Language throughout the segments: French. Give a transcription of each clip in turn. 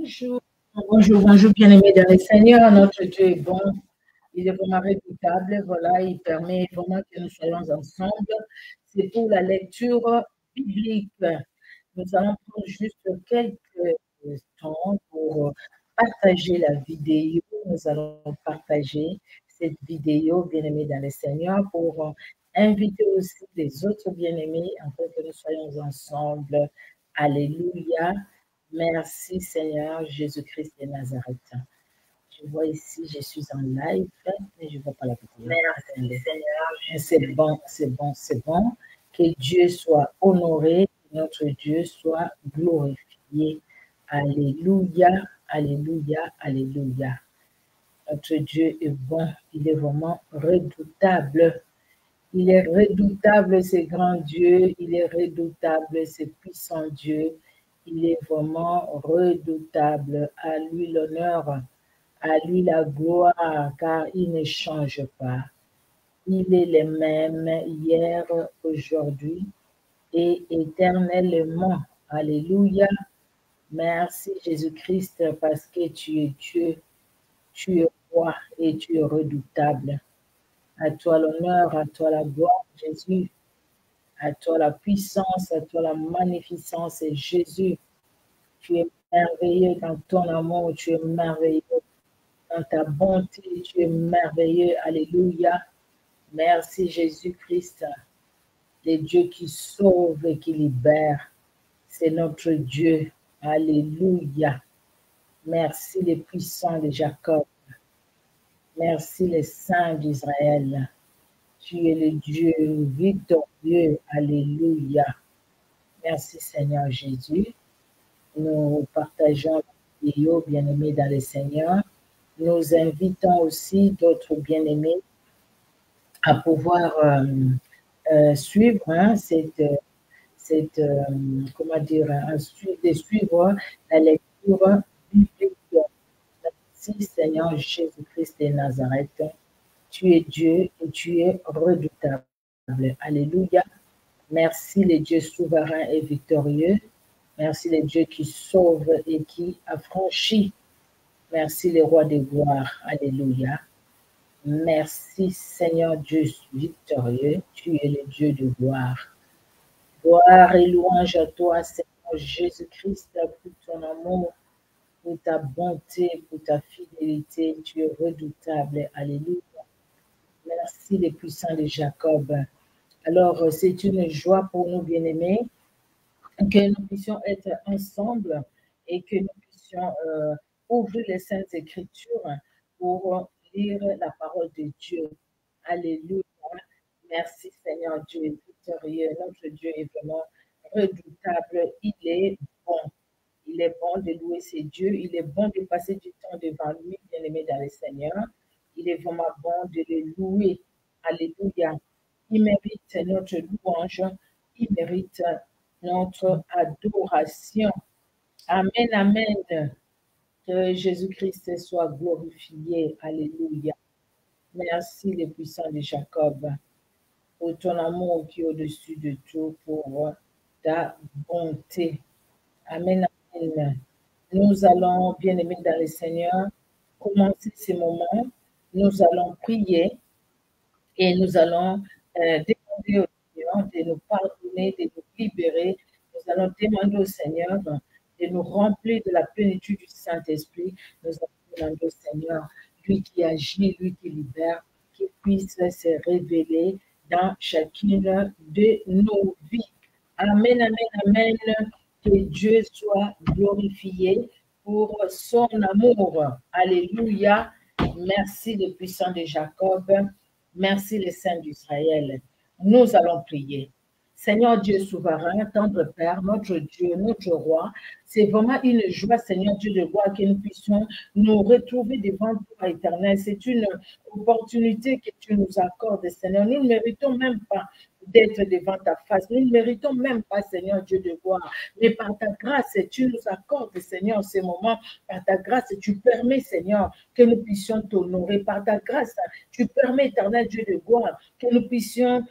Bonjour, bonjour, bonjour, bien-aimés dans le Seigneur. Notre Dieu est bon, il est vraiment redoutable. Voilà, il permet vraiment que nous soyons ensemble. C'est pour la lecture biblique. Nous allons prendre juste quelques temps pour partager la vidéo. Nous allons partager cette vidéo, bien-aimés dans le Seigneur, pour inviter aussi les autres bien-aimés afin que nous soyons ensemble. Alléluia. Merci Seigneur Jésus-Christ de Nazareth. Je vois ici, je suis en live, mais je ne vois pas la vidéo. Merci Seigneur. C'est bon, c'est bon, c'est bon. Que Dieu soit honoré, que notre Dieu soit glorifié. Alléluia, alléluia, alléluia. Notre Dieu est bon, il est vraiment redoutable. Il est redoutable, ce grand Dieu. Il est redoutable, ce puissant Dieu. Il est vraiment redoutable. À lui l'honneur, à lui la gloire, car il ne change pas. Il est le même hier, aujourd'hui et éternellement. Alléluia. Merci Jésus-Christ parce que tu es Dieu, tu es roi et tu es redoutable. À toi l'honneur, à toi la gloire, Jésus. À toi la puissance, à toi la magnificence, et Jésus. Tu es merveilleux dans ton amour, tu es merveilleux dans ta bonté, tu es merveilleux. Alléluia. Merci Jésus-Christ, le Dieu qui sauve et qui libère. C'est notre Dieu. Alléluia. Merci les puissants de Jacob. Merci les saints d'Israël. Tu es le Dieu victorieux. Alléluia. Merci Seigneur Jésus. Nous partageons la vidéo, bien-aimés dans le Seigneur. Nous invitons aussi d'autres bien-aimés à pouvoir suivre comment dire, de suivre la lecture biblique. Merci Seigneur Jésus-Christ de Nazareth. Tu es Dieu et tu es redoutable. Alléluia. Merci le Dieu souverain et victorieux. Merci le Dieu qui sauve et qui affranchit. Merci le roi de gloire. Alléluia. Merci Seigneur Dieu victorieux. Tu es le Dieu de gloire. Gloire et louange à toi, Seigneur Jésus-Christ, pour ton amour, pour ta bonté, pour ta fidélité. Tu es redoutable. Alléluia. Merci les puissants de Jacob. Alors, c'est une joie pour nous, bien-aimés, que nous puissions être ensemble et que nous puissions ouvrir les Saintes Écritures pour lire la parole de Dieu. Alléluia. Merci Seigneur Dieu victorieux. Notre Dieu est vraiment redoutable. Il est bon. Il est bon de louer ses dieux. Il est bon de passer du temps devant lui, bien-aimé dans le Seigneur. Il est vraiment bon de le louer. Alléluia. Il mérite notre louange. Il mérite notre adoration. Amen, amen. Que Jésus-Christ soit glorifié. Alléluia. Merci les puissants de Jacob pour ton amour qui est au-dessus de tout, pour ta bonté. Amen, amen. Nous allons, bien-aimés dans le Seigneur, commencer ce moment. Nous allons prier et nous allons demander au Seigneur de nous pardonner, de nous libérer. Nous allons demander au Seigneur de nous remplir de la plénitude du Saint-Esprit. Nous allons demander au Seigneur, lui qui agit, lui qui libère, qu'il puisse se révéler dans chacune de nos vies. Amen, amen, amen. Que Dieu soit glorifié pour son amour. Alléluia. Merci le puissant de Jacob. Merci les saints d'Israël. Nous allons prier. Seigneur Dieu souverain, tendre Père, notre Dieu, notre roi, c'est vraiment une joie, Seigneur Dieu de gloire, que nous puissions nous retrouver devant toi, éternel. C'est une opportunité que tu nous accordes, Seigneur. Nous ne méritons même pas d'être devant ta face. Nous ne méritons même pas, Seigneur Dieu de gloire. Mais par ta grâce, tu nous accordes, Seigneur, ce moment. Par ta grâce, tu permets, Seigneur, que nous puissions t'honorer. Par ta grâce, tu permets, éternel Dieu de gloire, que nous puissions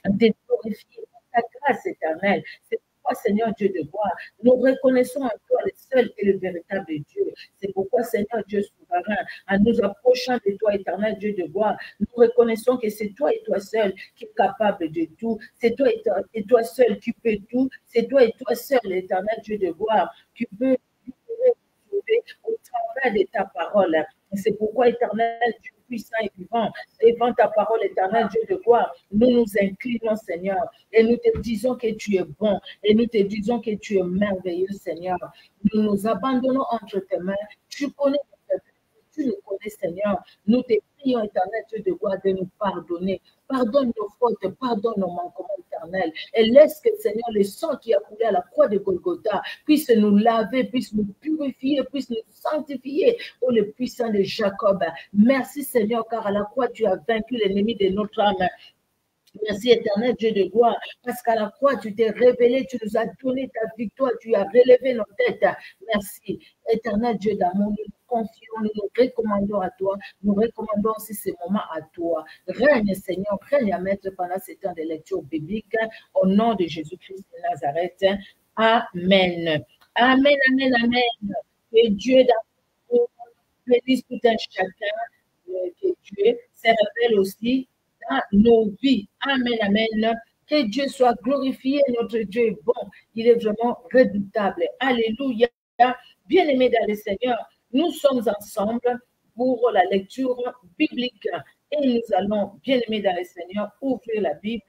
te glorifier. Par ta grâce éternelle, c'est pourquoi, Seigneur Dieu de gloire, nous reconnaissons en toi le seul et le véritable Dieu. C'est pourquoi, Seigneur Dieu souverain, en nous approchant de toi, éternel Dieu de gloire, nous reconnaissons que c'est toi et toi seul qui es capable de tout. C'est toi et toi seul qui peux tout. C'est toi et toi seul, éternel Dieu de gloire, qui peut sauver au travers de ta parole. C'est pourquoi, éternel Dieu puissant et vivant, devant ta parole, éternel Dieu de gloire, nous nous inclinons, Seigneur, et nous te disons que tu es bon, et nous te disons que tu es merveilleux, Seigneur. Nous nous abandonnons entre tes mains. Tu connais tu nous connais, Seigneur. Nous te prions, éternel Dieu de gloire, de nous pardonner. Pardonne nos fautes, pardonne nos manquements, éternels. Et laisse que, Seigneur, le sang qui a coulé à la croix de Golgotha puisse nous laver, puisse nous purifier, puisse nous sanctifier. Oh, le puissant de Jacob. Merci, Seigneur, car à la croix, tu as vaincu l'ennemi de notre âme. Merci, éternel Dieu de gloire, parce qu'à la croix, tu t'es révélé, tu nous as donné ta victoire, tu as relevé nos têtes. Merci, éternel Dieu d'amour, nous nous confions, nous nous recommandons à toi, nous recommandons aussi ces moments à toi. Règne, Seigneur, règne à mettre pendant ces temps de lecture biblique, au nom de Jésus-Christ de Nazareth. Amen. Amen, amen, amen. Que Dieu d'amour bénisse tout un chacun, que Dieu se révèle aussi dans nos vies. Amen, amen. Que Dieu soit glorifié. Notre Dieu est bon. Il est vraiment redoutable. Alléluia. Bien-aimés dans le Seigneur, nous sommes ensemble pour la lecture biblique. Et nous allons, bien-aimés dans le Seigneur, ouvrir la Bible.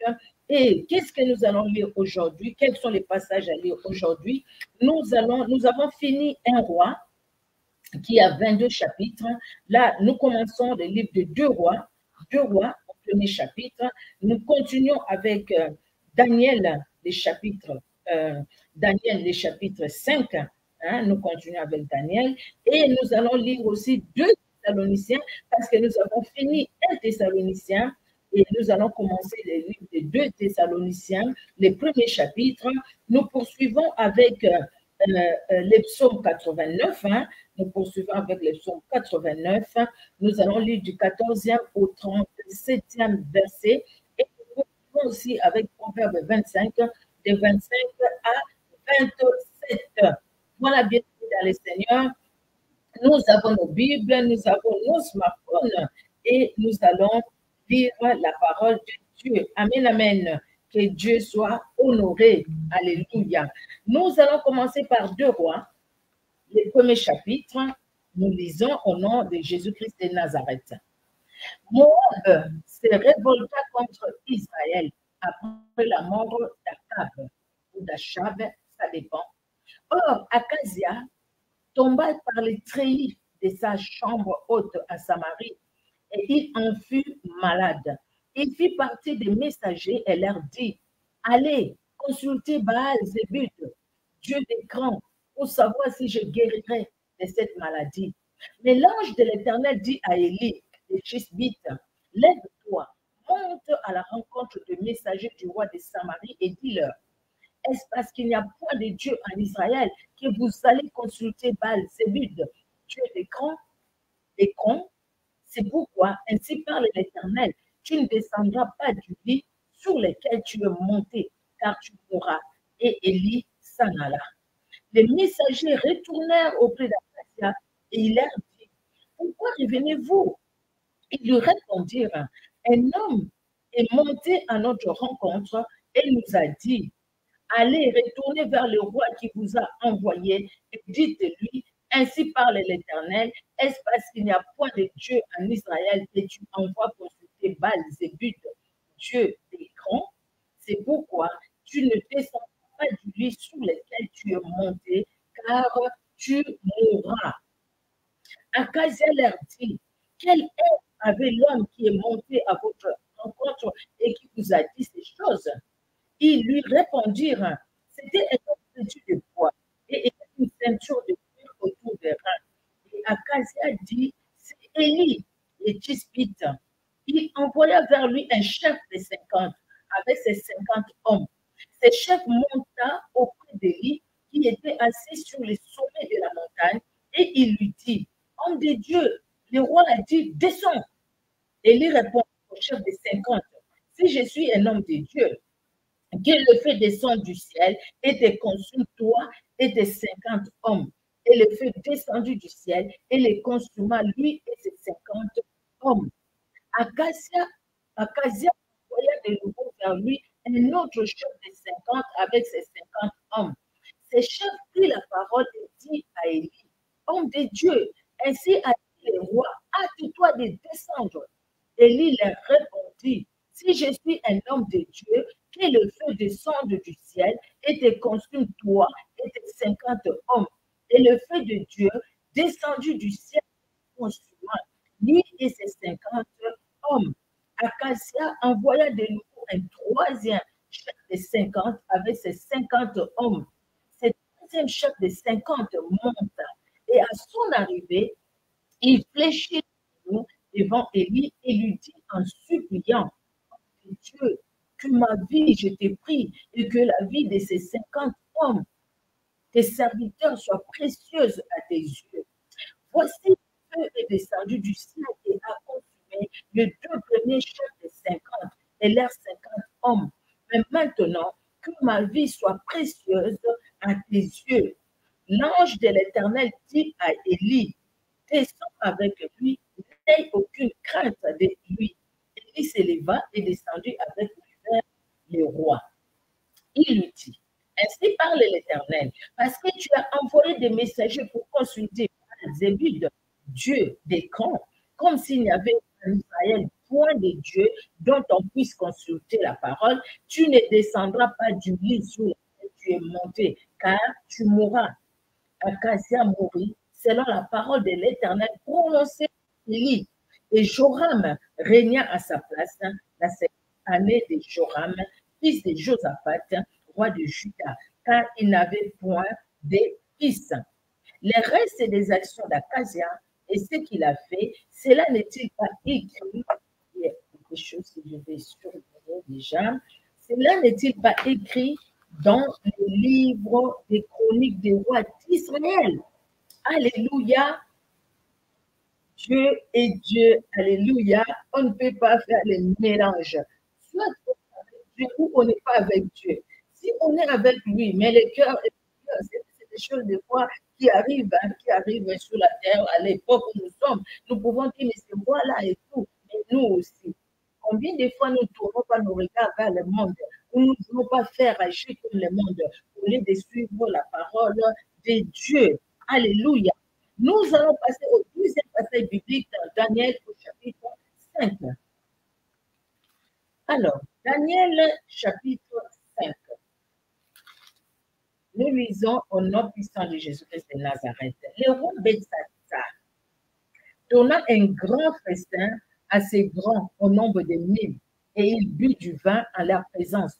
Et qu'est-ce que nous allons lire aujourd'hui? Quels sont les passages à lire aujourd'hui? Nous avons fini un roi qui a 22 chapitres. Là, nous commençons le livre de 2 rois. 2 rois, premier chapitre. Nous continuons avec Daniel, les chapitres 5. Hein, nous continuons avec Daniel. Et nous allons lire aussi 2 Thessaloniciens parce que nous avons fini 1 Thessalonicien. Et nous allons commencer le livre de 2 Thessaloniciens, les premiers chapitres. Nous poursuivons avec les psaumes 89. Hein, nous poursuivons avec les psaumes 89. Nous allons lire du 14e au 37e verset. Et nous poursuivons aussi avec Proverbe 25, de 25 à 27. Voilà, bien dans les Seigneurs. Nous avons nos Bibles, nous avons nos smartphones et nous allons lire la parole de Dieu. Amen, amen. Que Dieu soit honoré. Alléluia. Nous allons commencer par 2 rois. Le premier chapitre, nous lisons au nom de Jésus-Christ de Nazareth. Moab se révolta contre Israël après la mort d'Akab ou d'Achab, ça dépend. Or, Akazia tomba par les treillis de sa chambre haute à Samarie et il en fut malade. Il fit partie des messagers et leur dit, allez, consultez Baal-Zébut, Dieu des grands, pour savoir si je guérirai de cette maladie. Mais l'ange de l'Éternel dit à Élie, le Tishbite, lève-toi, monte à la rencontre des messagers du roi de Samarie et dis-leur, est-ce parce qu'il n'y a point de Dieu en Israël que vous allez consulter Baal-Zébut, Dieu des grands? C'est pourquoi, ainsi parle l'Éternel, tu ne descendras pas du lit sur lequel tu es monté, car tu mourras. Et Élie s'en alla. Les messagers retournèrent auprès d'Akazia et il leur dit, pourquoi revenez-vous? Ils lui répondirent, un homme est monté à notre rencontre et nous a dit, allez, retournez vers le roi qui vous a envoyé et dites-lui, ainsi parle l'Éternel, est-ce parce qu'il n'y a point de Dieu en Israël que tu envoies consulter Baal-Zébut, Dieu des grands? C'est pourquoi tu ne descends pas du lit sur lequel tu es monté, car tu mourras. Akazia leur dit, quelle haine avait l'homme qui est monté à votre rencontre et qui vous a dit ces choses? Ils lui répondirent, c'était un homme de bois et une ceinture de cuir autour des reins. Et Akazia dit, c'est Élie, le Tishbite. Il envoya vers lui un chef de 50 avec ses 50 hommes. Ce chef monta auprès d'Élie qui était assis sur les sommets de la montagne et il lui dit, homme de Dieu, le roi a dit, descends. Élie répond au chef de 50, si je suis un homme de Dieu, que le feu descende du ciel et te consume, toi et tes 50 hommes. Et le feu descendu du ciel et les consuma, lui et ses 50 hommes. Acasia envoya de nouveau vers lui un autre chef de 50 avec ses 50 hommes. Ces chefs prirent la parole et dit à Élie, homme de Dieu, ainsi a dit le roi, hâte-toi de descendre. Élie leur répondit, si je suis un homme de Dieu, que le feu descende du ciel et te consume toi et tes 50 hommes. Et le feu de Dieu descendu du ciel consuma lui et ses 50 hommes. Acacia envoya de nouveau un troisième chef de 50 avec ses 50 hommes. Ce troisième chef de 50 monta et à son arrivée, il fléchit devant Élie et lui dit en suppliant, Dieu, que ma vie je t'ai pris et que la vie de ces 50 hommes, tes serviteurs, soit précieuse à tes yeux. Voici le feu est descendu du ciel et a consumé les deux premiers chefs de 50 et leurs 50 hommes. Mais maintenant, que ma vie soit précieuse à tes yeux. L'ange de l'Éternel dit à Élie, descends avec lui, n'aie aucune crainte de lui. Élie s'éleva et descendit avec lui vers le roi. Il lui dit, ainsi parle l'Éternel, parce que tu as envoyé des messagers pour consulter Zébud, Dieu des camps, comme s'il n'y avait en Israël point de Dieu dont on puisse consulter la parole, tu ne descendras pas du lit sur lequel tu es monté, car tu mourras. Acacia mourut selon la parole de l'Éternel prononcée par Élie. Et Joram régna à sa place la 7e année de Joram, fils de Josaphat, roi de Juda, car il n'avait point de fils. Les restes des actions d'Acacia et ce qu'il a fait, cela n'est-il pas écrit? Il y a quelque chose que je vais surveiller déjà. Cela n'est-il pas écrit dans le livre des chroniques des rois d'Israël? Alléluia. Dieu est Dieu. Alléluia. On ne peut pas faire le mélange. Soit on est avec Dieu ou on n'est pas avec Dieu. Si on est avec lui, mais le cœur, c'est des choses des fois qui arrivent sur la terre à l'époque où nous sommes. Nous pouvons dire, mais c'est moi là et tout. Mais nous aussi. Combien de fois nous ne tournons pas nos regards vers le monde, où nous ne voulons pas faire agir comme le monde, au lieu de suivre la parole de Dieu. Alléluia. Nous allons passer au deuxième passage biblique dans Daniel au chapitre 5. Alors, Daniel chapitre 5. Nous lisons au nom puissant de Jésus-Christ de Nazareth. Le roi Belshazzar donna un grand festin à ses grands au nombre de 1000 et il but du vin en leur présence.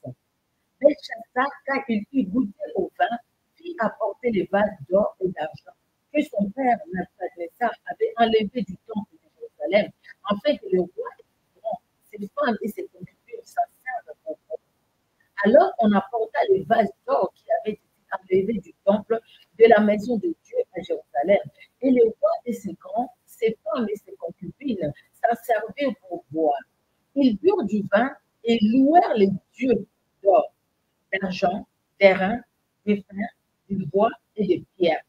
Belshazzar, quand il eut goûté au vin, fit apporter les vases d'or et d'argent que son père Nebuchadnezzar avait enlevé du temple de Jérusalem, afin que le roi et ses femmes et ses concubines s'en servent pour eux. Alors on apporta les vases d'or qui avaient été enlevés du temple de la maison de Dieu à Jérusalem. Et le roi et ses grands, ses femmes et ses concubines s'en servaient pour boire. Ils burent du vin et louèrent les dieux d'or, d'argent, d'airain, de fer, de bois et de pierre.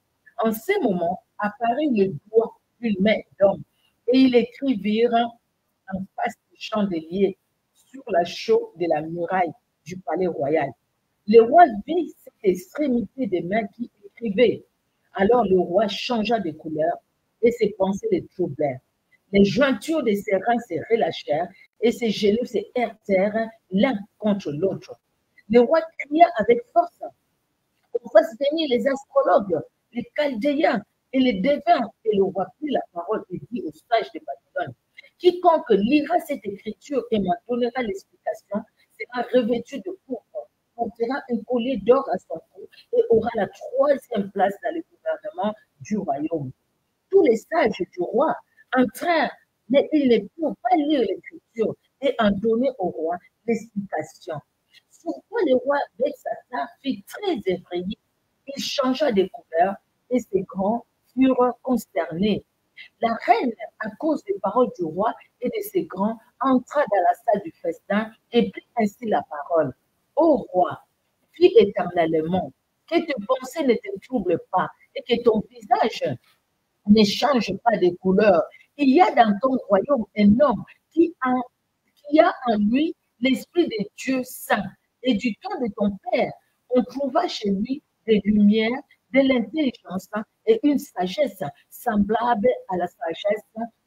En ce moment, apparut le doigt d'une main d'homme, et ils écrivirent en face du chandelier sur la chaux de la muraille du palais royal. Le roi vit cette extrémité des mains qui écrivaient. Alors le roi changea de couleur et ses pensées le troublèrent. Les jointures de ses reins se relâchèrent et ses genoux se heurtèrent l'un contre l'autre. Le roi cria avec force qu'on fasse venir les astrologues, les chaldéens et les devins. Et le roi prit la parole et dit aux sages de Babylone, quiconque lira cette écriture et m'en donnera l'explication sera revêtu de pourpre, portera un collier d'or à son cou et aura la troisième place dans le gouvernement du royaume. Tous les sages du roi entrèrent, mais ils ne purent pas lire l'écriture et en donner au roi l'explication. Pourquoi le roi Belshazzar fut très effrayé? Il changea de couleur et ses grands furent consternés. La reine, à cause des paroles du roi et de ses grands, entra dans la salle du festin et prit ainsi la parole. Ô Ô roi, vis éternellement, que tes pensées ne te troublent pas et que ton visage ne change pas de couleur. Il y a dans ton royaume un homme qui a en lui l'Esprit de Dieu saint. Et du temps de ton Père, on trouva chez lui des lumières, de l'intelligence et une sagesse semblable à la sagesse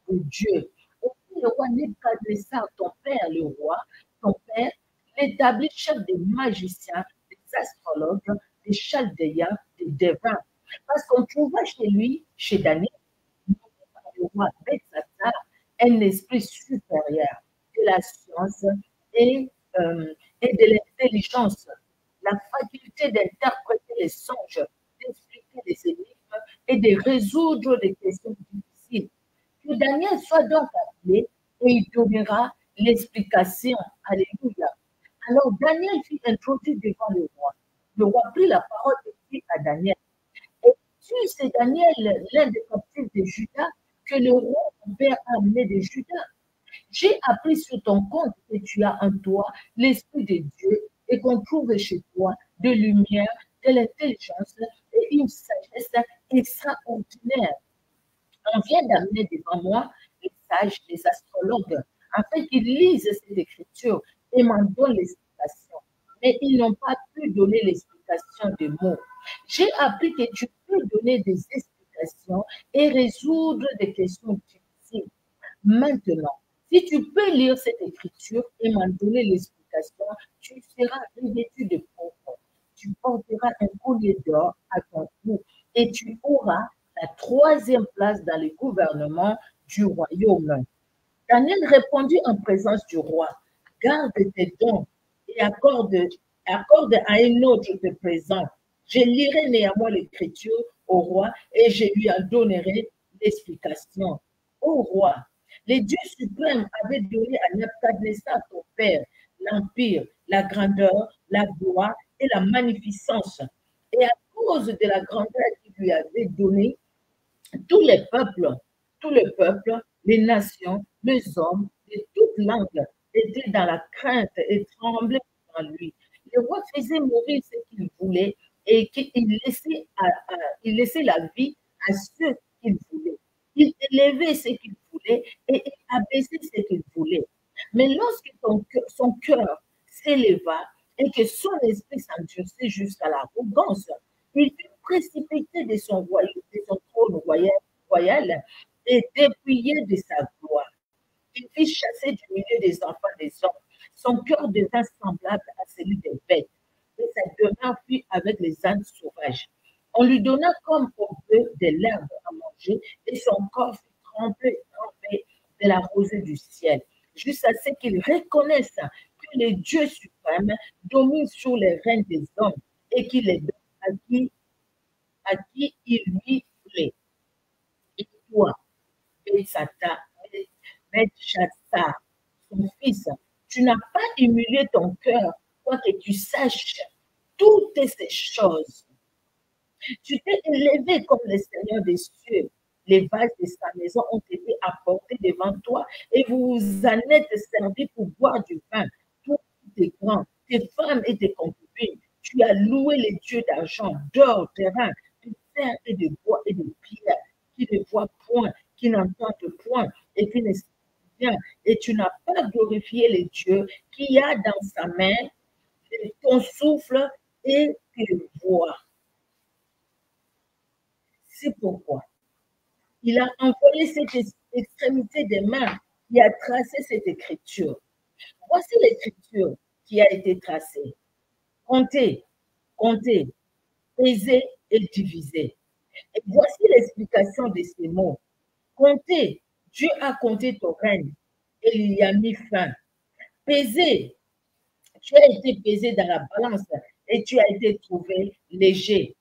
de Dieu. Aussi, le roi Nebuchadnezzar, ton père, le roi, ton père, l'établit chef des magiciens, des astrologues, des chaldéens, des devins. Parce qu'on trouva chez lui, chez Daniel, le roi Belshazzar, un esprit supérieur de la science et, et de l'intelligence, la faculté d'interpréter les songes, d'expliquer les énigmes et de résoudre des questions difficiles. Que Daniel soit donc appelé et il donnera l'explication. Alléluia. Alors Daniel fut introduit devant le roi. Le roi prit la parole et dit à Daniel, es-tu c'est Daniel, l'un des captifs de Juda, que le roi mon père a amené de Juda? J'ai appris sur ton compte que tu as en toi l'Esprit de Dieu et qu'on trouve chez toi de lumière, de l'intelligence et une sagesse extraordinaire. On vient d'amener devant moi les sages, les astrologues, afin qu'ils lisent cette écriture et m'en donnent l'explication. Mais ils n'ont pas pu donner l'explication des mots. J'ai appris que tu peux donner des explications et résoudre des questions difficiles. Maintenant, si tu peux lire cette écriture et m'en donner l'explication, tu seras revêtu de pourpre. Tu porteras un collier d'or à ton cou et tu auras la troisième place dans le gouvernement du royaume. Daniel répondit en présence du roi, garde tes dons et accorde à un autre tes présents. Je lirai néanmoins l'écriture au roi et je lui en donnerai l'explication. Ô roi, les dieux suprêmes avaient donné à Nebuchadnezzar ton père l'empire, la grandeur, la gloire et la magnificence. Et à cause de la grandeur qu'il lui avait donnée, tous les peuples, tous les peuples, les nations, les hommes de toutes langues étaient dans la crainte et tremblaient en lui. Le roi faisait mourir ce qu'il voulait et qu'il laissait, il laissait la vie à ceux qu'il voulait. Il élevait ce qu'il voulait et il abaissait ce qu'il voulait. Mais lorsque son cœur s'éleva et que son esprit s'endurcit jusqu'à l'arrogance, il fut précipité de de son trône royal et dépouillé de sa gloire. Il fut chassé du milieu des enfants des hommes. Son cœur devint semblable à celui des bêtes, et sa demeure fut avec les ânes sauvages. On lui donna comme au bœuf de l'herbe à manger, et son corps fut trempé de la rosée du ciel, jusqu'à ce qu'il reconnaisse que le Dieu suprême domine sur les règnes des hommes et qu'il est à qui il lui plaît. Et toi, Belshazzar, son fils, tu n'as pas humilié ton cœur, quoique tu saches toutes ces choses. Tu t'es élevé comme le Seigneur des cieux. Les vases de sa maison ont été apportés devant toi et vous vous en êtes servis pour boire du vin. Tous tes grands, tes femmes et tes concubines, tu as loué les dieux d'argent, d'or, terrain, de fer et de bois et de pierre, qui ne voient point, qui n'entendent point et qui ne savent rien. Et tu n'as pas glorifié les dieux qui a dans sa main ton souffle et tes voix. C'est pourquoi il a envoyé cette extrémité des mains qui a tracé cette écriture. Voici l'écriture qui a été tracée. Comptez, comptez, pesez et divisez. Et voici l'explication de ces mots. Comptez, Dieu a compté ton règne et il y a mis fin. Pesez, tu as été pesé dans la balance et tu as été trouvé léger.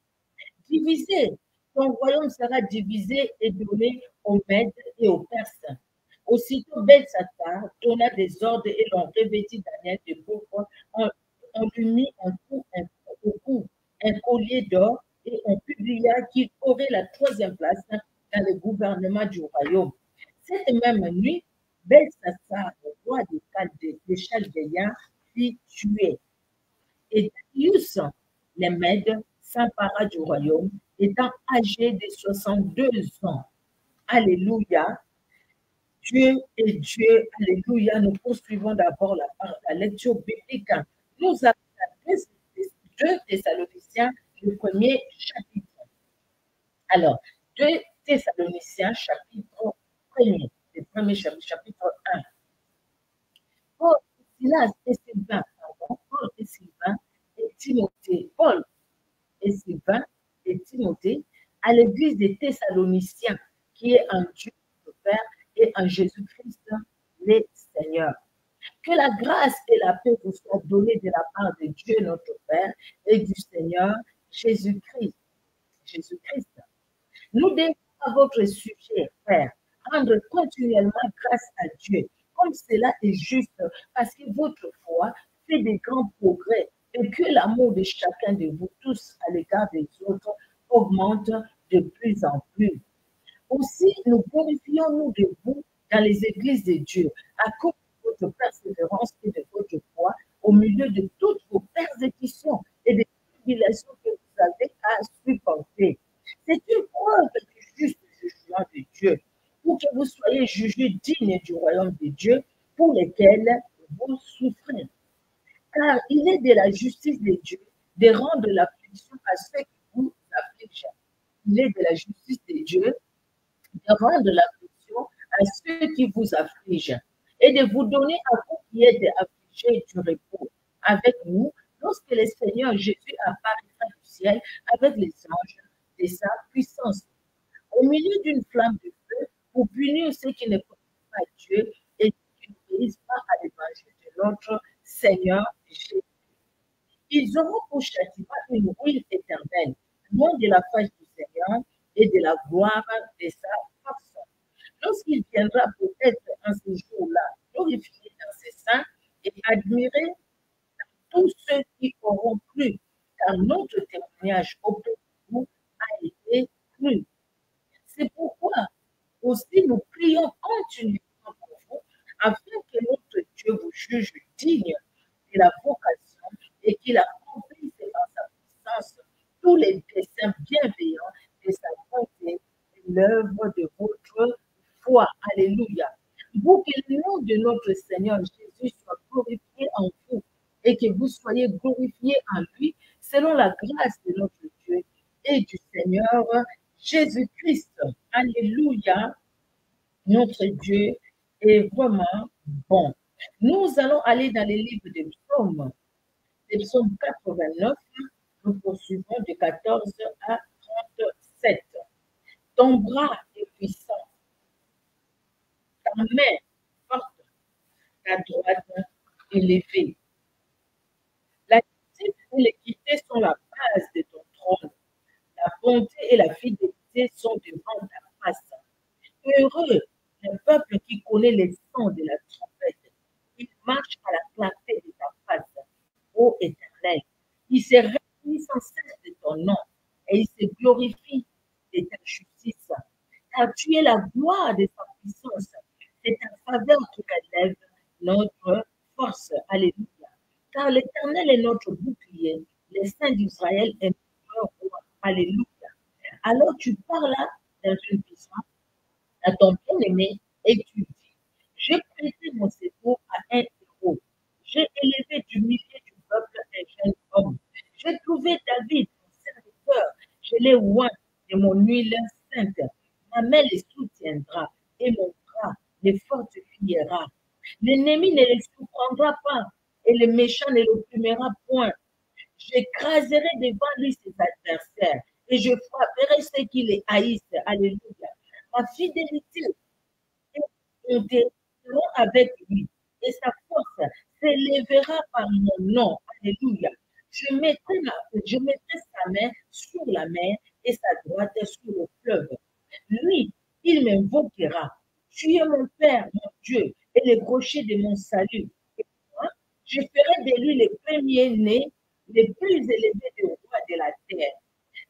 Divisé, ton royaume sera divisé et donné aux Mèdes et aux Perses. Aussitôt Belshazzar donna des ordres et l'on revêtit Daniel de pourpre. On lui mit au cou un collier d'or et on publia qu'il aurait la troisième place dans le gouvernement du royaume. Cette même nuit, Belshazzar, le roi des Chaldéens, fut tué. et Darius, les Mèdes, s'empara du royaume, étant âgé de 62 ans. Alléluia. Dieu est Dieu. Alléluia. Nous poursuivons d'abord la lecture biblique. Nous avons 2 Thessaloniciens, le premier chapitre. Alors, 2 Thessaloniciens, chapitre 1er, le premier chapitre 1. Paul, Silas et Sylvain, Paul et Sylvain et Timothée, Paul et Sylvain et Timothée, à l'église des Thessaloniciens, qui est en Dieu notre Père et en Jésus-Christ, les Seigneurs. Que la grâce et la paix vous soient données de la part de Dieu notre Père et du Seigneur Jésus-Christ. Jésus-Christ. Nous devons à votre sujet, frère, rendre continuellement grâce à Dieu, comme cela est juste, parce que votre foi fait des grands progrès et que l'amour de chacun de vous tous à l'égard des autres augmente de plus en plus. Aussi, nous glorifions-nous de vous dans les églises de Dieu, à cause de votre persévérance et de votre foi, au milieu de toutes vos persécutions et des tribulations que vous avez à supporter. C'est une preuve du juste jugement de Dieu, pour que vous soyez jugés dignes du royaume de Dieu, pour lequel vous souffrez. Car il est de la justice de Dieu de rendre l'affliction à ceux qui vous affligent. Il est de la justice de Dieu de rendre l'affliction à ceux qui vous affligent et de vous donner à vous qui êtes affligés du repos avec nous lorsque le Seigneur Jésus apparaîtra du ciel avec les anges de sa puissance, au milieu d'une flamme de feu pour punir ceux qui ne connaissent pas Dieu et qui n'obéissent pas à l'évangile de notre Seigneur Jésus. Ils auront pour châtiment une ruine éternelle, loin de la face du Seigneur et de la gloire de sa force. Lorsqu'il viendra pour être en ce jour-là glorifié dans ses saints et admiré par tous ceux qui auront cru, car notre témoignage auprès de vous a été cru. C'est pourquoi aussi nous prions continuellement pour vous, afin que notre Dieu vous juge digne de la vocation et qu'il accomplisse dans sa puissance tous les desseins bienveillants de sa bonté et l'œuvre de votre foi. Alléluia. Pour que le nom de notre Seigneur Jésus soit glorifié en vous et que vous soyez glorifiés en lui selon la grâce de notre Dieu et du Seigneur Jésus-Christ. Alléluia. Notre Dieu est vraiment bon. Nous allons aller dans les livres des psaumes. Les psaumes 89, nous poursuivons de 14 à 37. Ton bras est puissant, ta main forte, ta droite élevée. La justice et l'équité sont la base de ton trône. La bonté et la fidélité sont devant ta face. Heureux le peuple qui connaît les sons de la trompette. Il marche à la clarté de ta face, ô Éternel. Il se réjouit sans cesse de ton nom et il se glorifie de ta justice. Car tu es la gloire de sa puissance. C'est ta faveur qui relève notre force. Alléluia. Car l'Éternel est notre bouclier. Les saints d'Israël est notre roi. Alléluia. Alors tu parles dans une vision à ton bien-aimé et tu dis, j'ai prêté mon secours à un héros. J'ai élevé du milieu du peuple un jeune homme. J'ai trouvé David, mon serviteur. Je l'ai oint de mon huile sainte. Ma main les soutiendra et mon bras les fortifiera. L'ennemi ne les surprendra pas et le méchant ne l'opprimera point. J'écraserai devant lui ses adversaires et je frapperai ceux qui les haïssent. Alléluia. Ma fidélité et mon bonté seront avec lui et sa force s'élèvera par mon nom. Alléluia. Je mettrai sa main sur la mer et sa droite sur le fleuve. Lui, il m'invoquera. Tu es mon Père, mon Dieu, et le rocher de mon salut. Et moi, je ferai de lui le premier-né, le plus élevé des rois de la terre.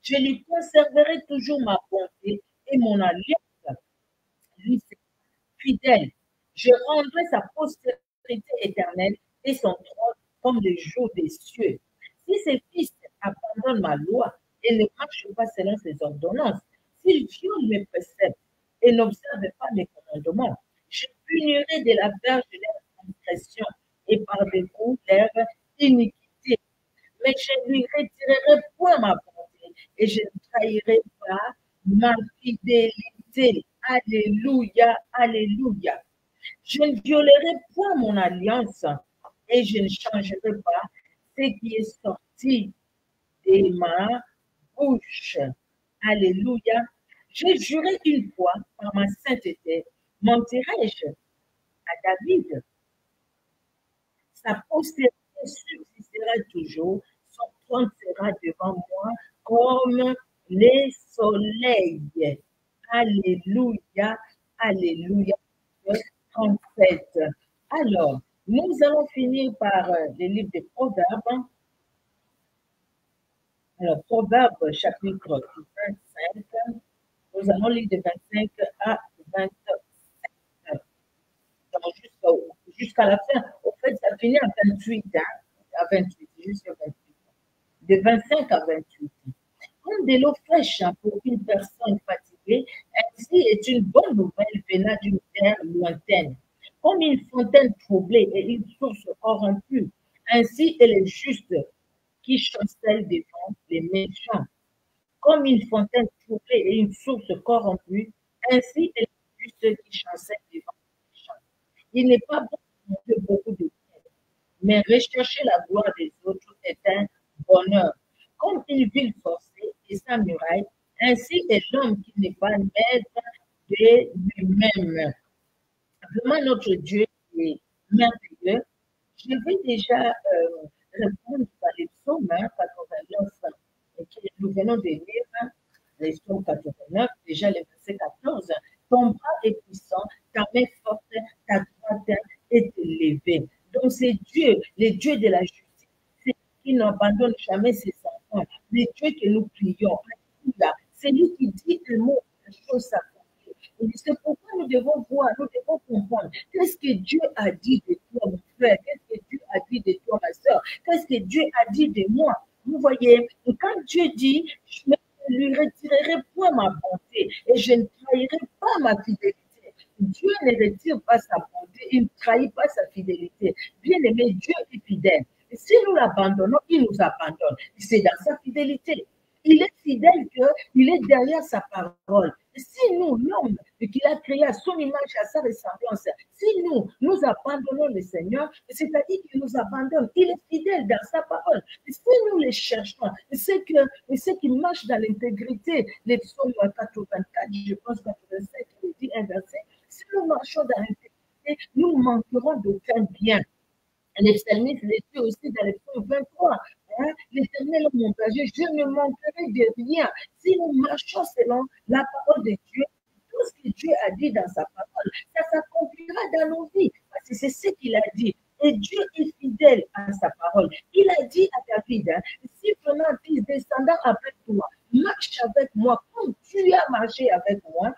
Je lui conserverai toujours ma bonté et mon alliance. Lui, c'est fidèle. Je rendrai sa postérité éternelle et son trône comme le jour des cieux. Si ses fils abandonnent ma loi et ne marchent pas selon ses ordonnances, s'ils violent mes préceptes et n'observent pas mes commandements, je punirai de la verge de leur transgression et par des coups leur iniquité. Mais je ne lui retirerai point ma bonté et je ne trahirai pas ma fidélité. Alléluia, alléluia. Je ne violerai point mon alliance et je ne changerai pas ce qui est sorti de ma bouche. Alléluia. J'ai juré une fois par ma sainteté, mentirai-je à David? Sa postérité subsistera toujours, son trône sera devant moi comme les soleils. Alléluia, alléluia. 37. Alors, nous allons finir par le livre des Proverbes. Alors, Proverbes chapitre 25, nous allons lire de 25 à 27. Jusqu'à la fin. Au fait, ça finit à 28, hein, à 28, jusqu'à 28. De 25 à 28. Comme de l'eau fraîche pour une personne fatiguée, ainsi est une bonne nouvelle venant d'une terre lointaine. Comme une fontaine troublée et une source corrompue, ainsi est le juste qui chancelle devant les méchants. Comme une fontaine troublée et une source corrompue, ainsi est le juste qui chancelle devant les méchants. Il n'est pas bon de manger beaucoup de bien, mais rechercher la gloire des autres est un bonheur. Comme une ville forcée et sans muraille, ainsi est l'homme qui n'est pas maître de lui-même. Vraiment, notre Dieu est merveilleux. Je vais déjà répondre à les psaumes 89, que nous venons de lire, les psaumes 89, déjà le verset 14. Ton bras est puissant, ta main forte, ta droite est élevée. Donc c'est Dieu, le Dieu de la justice, c'est lui qui n'abandonne jamais ses enfants, le Dieu que nous prions. C'est lui qui dit un mot, la chose s'accomplit. Et c'est pourquoi nous devons voir, nous devons comprendre qu'est-ce que Dieu a dit de toi, mon frère, qu'est-ce que Dieu a dit de toi, ma soeur, qu'est-ce que Dieu a dit de moi. Vous voyez, et quand Dieu dit, je ne lui retirerai point ma bonté et je ne trahirai pas ma fidélité. Dieu ne retire pas sa bonté, il ne trahit pas sa fidélité. Bien aimé, Dieu est fidèle. Et si nous l'abandonnons, il nous abandonne. C'est dans sa fidélité. Il est fidèle qu'il est derrière sa parole. Si nous, l'homme qu'il a créé à son image, à sa ressemblance, si nous abandonnons le Seigneur, c'est-à-dire qu'il nous abandonne, il est fidèle dans sa parole. Si nous les cherchons, c'est qui marche dans l'intégrité, les psaumes 84, je pense 85, il dit un verset, si nous marchons dans l'intégrité, nous manquerons d'aucun bien. Les psalmistes le dit aussi dans le psaume 23. Hein? L'Éternel est mon berger, je ne manquerai de rien. Si nous marchons selon la parole de Dieu, tout ce que Dieu a dit dans sa parole, ça s'accomplira dans nos vies. Parce que c'est ce qu'il a dit. Et Dieu est fidèle à sa parole. Il a dit à David, hein, si vraiment tes descendants après toi marche avec moi comme tu as marché avec moi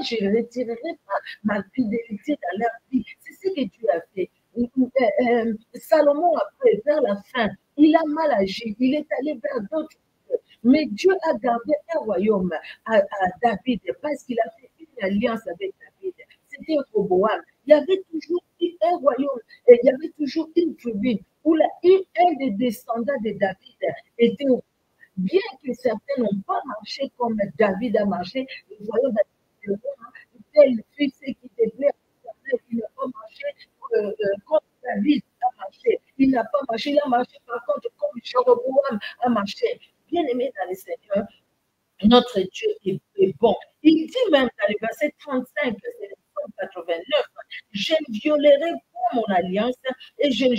je ne retirerai pas ma fidélité dans leur vie. C'est ce que Dieu a fait. Salomon, après, vers la fin, il a mal agi, il est allé vers d'autres. Mais Dieu a gardé un royaume à David parce qu'il a fait une alliance avec David. C'était Roboam. Il y avait toujours un royaume, et il y avait toujours une tribu où un des descendants de David était au bien que certains n'ont pas marché comme David a marché, le royaume de tel fils qui déplaît il n'a pas marché comme David a marché. Il n'a pas marché, il a marché par contre comme Jéroboam a marché. Bien aimé dans le Seigneur, notre Dieu est bon. Il dit même dans le verset 35, c'est le psaume 89, je ne violerai pas mon alliance et je ne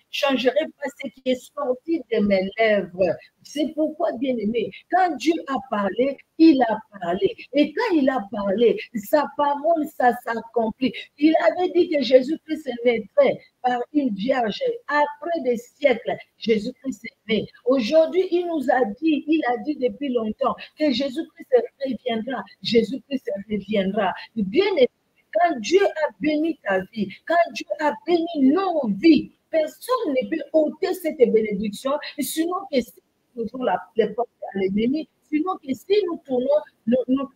changerai pas ce qui est sorti de mes lèvres. C'est pourquoi, bien aimé, quand Dieu a parlé, il a parlé. Et quand il a parlé, sa parole, ça s'accomplit. Il avait dit que Jésus-Christ naîtrait par une vierge. Après des siècles, Jésus-Christ est né. Aujourd'hui, il a dit depuis longtemps que Jésus-Christ reviendra. Jésus-Christ reviendra. Bien aimé, quand Dieu a béni ta vie, quand Dieu a béni nos vies, personne ne peut ôter cette bénédiction, sinon que si nous ouvrons les portes à l'ennemi, sinon que si nous tournons,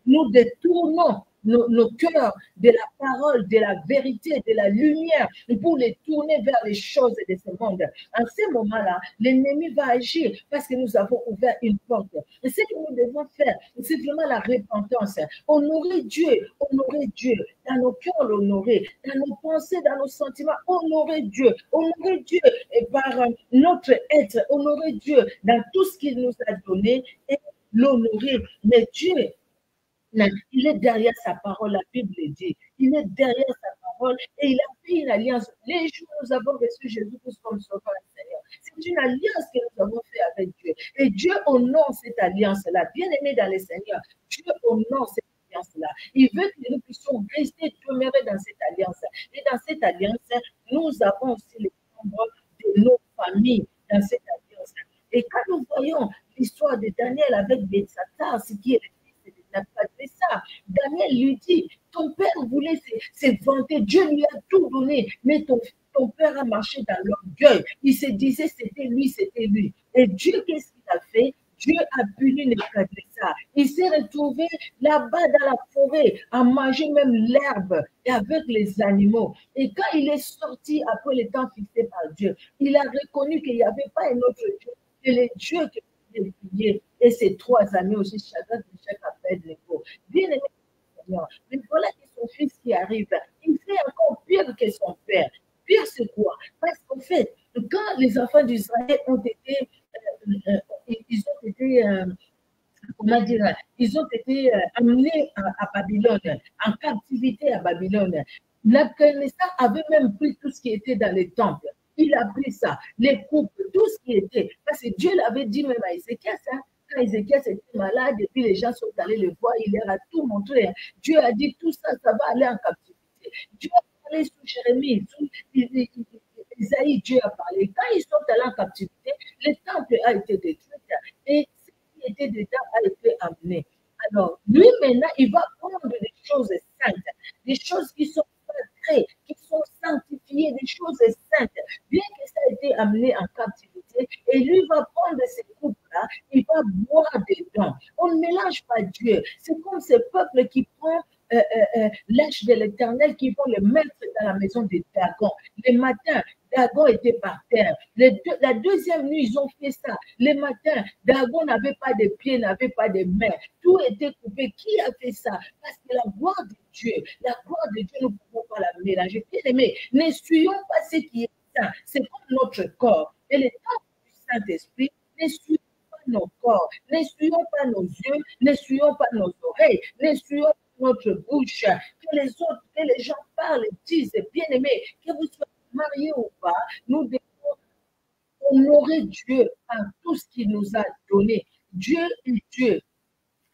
nous détournons nos cœurs de la parole, de la vérité, de la lumière, pour les tourner vers les choses de ce monde. En ce moment-là, l'ennemi va agir parce que nous avons ouvert une porte. Et ce que nous devons faire, c'est vraiment la repentance. Honorer Dieu dans nos cœurs, l'honorer, dans nos pensées, dans nos sentiments, honorer Dieu et par notre être, honorer Dieu dans tout ce qu'il nous a donné et l'honorer. Mais Dieu, il est derrière sa parole, la Bible dit. Il est derrière sa parole et il a fait une alliance. Les jours où nous avons reçu Jésus-Christ comme sauveur et Seigneur, c'est une alliance que nous avons fait avec Dieu. Et Dieu honore cette alliance-là. Bien-aimé dans le Seigneur, Dieu honore cette alliance-là. Il veut que nous puissions rester demeurer dans cette alliance. Et dans cette alliance, nous avons aussi les membres de nos familles dans cette alliance. Et quand nous voyons l'histoire de Daniel avec Bethsatar, ce qui est n'a pas fait ça. Daniel lui dit, ton père voulait se vanter, Dieu lui a tout donné, mais ton père a marché dans l'orgueil. Il se disait, c'était lui. Et Dieu, qu'est-ce qu'il a fait? Dieu a puni Nebukadnezar. Il s'est retrouvé là-bas dans la forêt, à manger même l'herbe et avec les animaux. Et quand il est sorti après le temps fixé par Dieu, il a reconnu qu'il n'y avait pas un autre Dieu que le Dieu que prier. Et ses 3 amis aussi, chacun de chaque appel de l'écho. Bien aimé, Seigneur. Mais voilà que son fils qui arrive, il fait encore pire que son père. Pire, c'est quoi? Parce qu'en fait, quand les enfants d'Israël ont été, comment dire, ils ont été amenés à Babylone, en captivité à Babylone. Nebuchadnezzar avait même pris tout ce qui était dans les temples. Il a pris ça, les coupes, tout ce qui était. Parce que Dieu l'avait dit même à Ézéchias, hein, quand Ézéchias était malade, et puis les gens sont allés le voir, il leur a tout montré. Dieu a dit tout ça, ça va aller en captivité. Dieu a parlé sous Jérémie, sous Isaïe, Dieu a parlé. Quand ils sont allés en captivité, le temple a été détruit et ce qui était dedans a été amené. Alors, lui maintenant, il va prendre des choses saintes, des choses qui sont sacrées, qui sont sanctifiées, des choses saintes, bien que ça a été amené en captivité, et lui va prendre ces coupes-là, il va boire dedans. On ne mélange pas Dieu. C'est comme ce peuple qui prend l'âge de l'Éternel qui vont le mettre dans la maison de Dagon. Le matin, Dagon était par terre. La deuxième nuit, ils ont fait ça. Le matin, Dagon n'avait pas de pieds, n'avait pas de mains. Tout était coupé. Qui a fait ça? Parce que la gloire de Dieu, nous ne pouvons pas la mélanger. Bien aimé, ne suivons pas ce qui est saint. C'est comme notre corps. Et le temps du Saint-Esprit, ne suivons pas nos corps, ne suivons pas nos yeux, ne suivons pas nos oreilles, ne suivons pas notre bouche, que les autres, que les gens parlent et disent, bien aimé, que vous soyez mariés ou pas, nous devons honorer Dieu par tout ce qu'il nous a donné. Dieu est Dieu.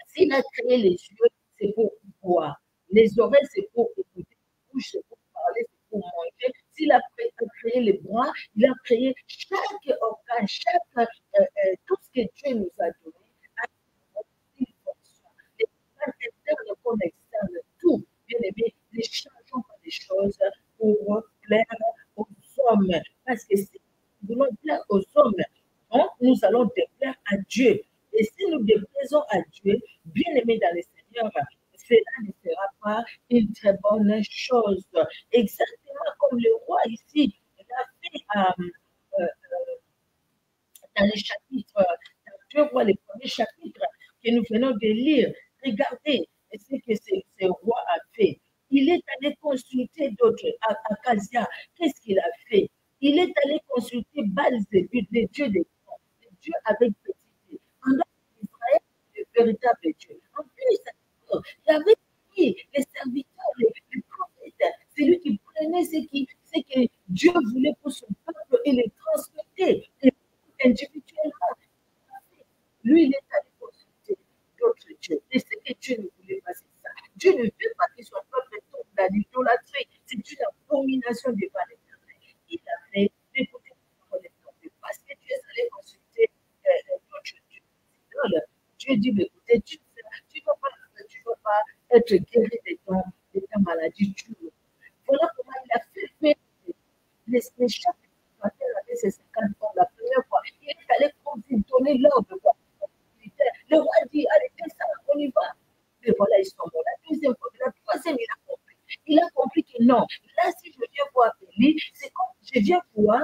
S'il a créé les yeux, c'est pour voir. Les oreilles, c'est pour écouter. La bouche, c'est pour parler, c'est pour manger. S'il a créé les bras, il a créé chaque organe, tout ce que Dieu nous a donné une fonction. Les organes internes comme externes, tout, bien aimé, ne changeons pas des choses pour plaire aux hommes. Parce que si nous voulons plaire aux hommes, donc nous allons déplaire à Dieu. Et si nous déplaisons à Dieu, bien aimé dans le Seigneur, cela ne sera pas une très bonne chose. Exactement comme le roi ici, il a fait dans les chapitres, dans 2 rois, les premiers chapitres que nous venons de lire. Regardez ce que ce roi a fait. Il est allé consulter d'autres, Acasia. Qu'est-ce qu'il a fait? Il est allé consulter Baal-Zébul, les dieux des temps, les dieux avec petit dieu. Pendant qu'Israël, le véritable Dieu. En plus, il avait pris les serviteurs, les prophètes. C'est lui qui prenait ce que Dieu voulait pour son peuple et les transmettait. Et individuellement, lui, il est allé consulter d'autres dieux. Et ce que Dieu ne voulait pas, c'est ça. Dieu ne veut pas que son peuple tombe dans l'idolâtrie. C'est une abomination devant l'Éternel. Il a fait d'écouter la parole de parce que Dieu est allé consulter d'autres dieux. Dieu dit, mais écoutez, tu ne vas pas être guéri de ta maladie. Voilà comment il a fait les chapitres donné l'ordre. Le roi dit, allez, descends, on y va. Mais voilà, ils sont morts. La deuxième fois, la troisième, il a compris. Il a compris que non. Là, si je viens voir Élie, c'est comme je viens voir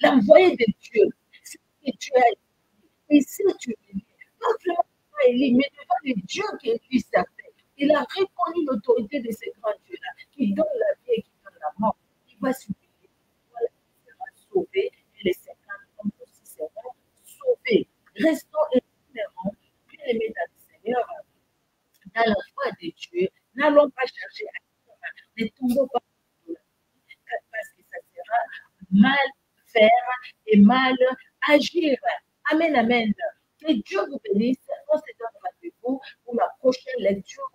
l'envoyé de Dieu. C'est que Dieu a dit. Et si tu veux, pas vraiment devant Élie, mais devant les dieux qui Élie servait. Il a reconnu l'autorité de ces grands dieux-là, qui donnent la vie et qui donnent la mort. Il va supplier. Voilà, il sera sauvé et les 50 hommes aussi seront sauvés. Restons éternellement bien-aimés dans le Seigneur, dans la foi de Dieu. N'allons pas chercher à ne tombons pas parce que ça sera mal faire et mal agir. Amen, amen. Que Dieu vous bénisse. On se donne rendez-vous pour la prochaine lecture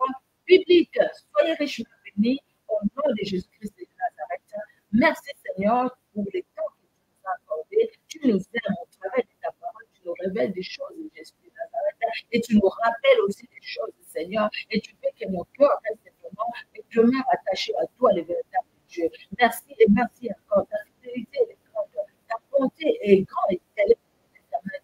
biblique. Soyez richement bénis au nom de Jésus-Christ de Nazareth. Merci Seigneur pour le temps que tu nous as accordé. Tu nous aimes au travers de ta parole. Tu nous révèles des choses de Jésus de Nazareth. Et tu nous rappelles aussi des choses, Seigneur. Et tu fais que nos cœurs restent vraiment et demeurent attachés à toi, le véritable Dieu. Merci et merci encore. Ta fidélité est grande. Ta bonté est grande et telle est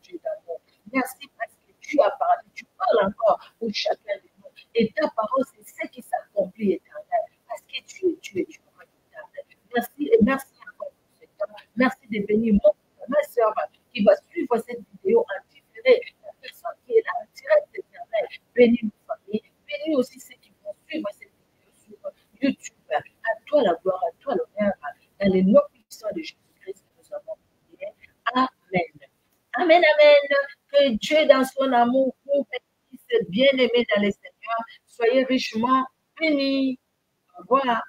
Dieu d'amour. Merci parce que tu as parlé, tu parles encore pour chacun de nous. Et ta parole, c'est ce qui s'accomplit éternel. Parce que tu es Dieu éternel. Merci et merci encore pour ce temps. Merci de bénir ma soeur qui va suivre cette vidéo en différé. La personne qui est là en direct éternel. Bénis nos familles. Bénis aussi ceux qui vont suivre cette vidéo sur YouTube. À toi la gloire, à toi l'honneur. Dans les noms puissants de Jésus-Christ que nous avons prié. Amen. Amen, amen. Que Dieu, dans son amour, vous bénisse, bien-aimés dans le Seigneur. Soyez richement bénis. Au revoir.